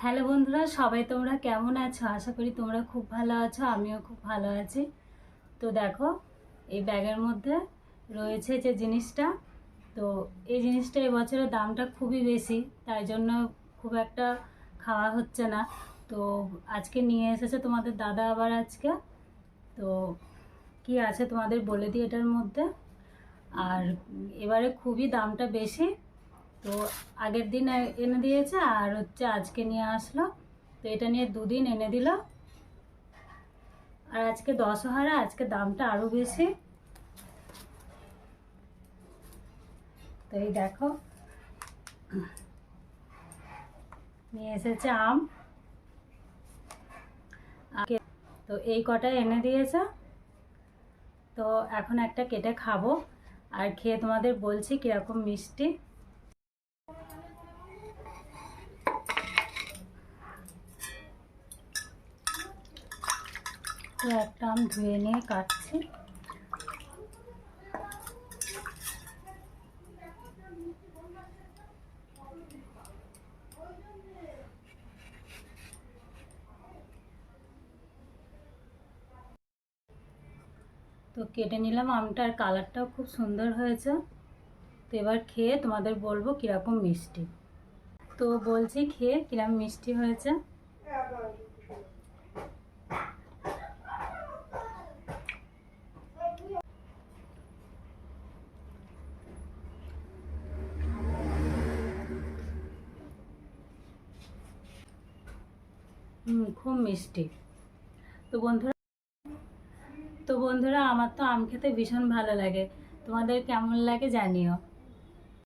Hello বন্ধুরা, সবাই তোমরা কেমন আছো? আশা করি তোমরা খুব ভালো আছো, আমিও খুব ভালো আছি। তো দেখো, এই ব্যাগের মধ্যে রয়েছে যে জিনিসটা, তো এই জিনিসটা এবছরের দামটা খুবই বেশি, তাই জন্য খুব একটা খাওয়া হচ্ছে না। তো আজকে নিয়ে এসেছে তোমাদের দাদা আবার আজকে। তো কি আছে তোমাদের বলে দিই এটার মধ্যে। আর এবারে খুবই দামটা বেশি, তো আগের দিন এনে দিয়েছে আর হচ্ছে আজকে নিয়ে আসলো। তো এটা নিয়ে দুদিন এনে দিল। আর আজকে দশহারা, আজকে দামটা আরও বেশি। তো এই দেখো, নিয়ে এসেছে আম। তো এই কটা এনে দিয়েছে। তো এখন একটা কেটে খাবো, আর খেয়ে তোমাদের বলছি কীরকম মিষ্টি। তো একটা আম ধুয়ে নিয়ে কাটছি। তো কেটে নিলাম আমটার, কালারটাও খুব সুন্দর হয়েছে। তো এবার খেয়ে তোমাদের বলবো কীরকম মিষ্টি। তো বলছি খেয়ে কিরকম মিষ্টি হয়েছে। খুব মিষ্টি। তো বন্ধুরা আমার তো আম খেতে ভীষণ ভালো লাগে। তোমাদের কেমন লাগে জানিও।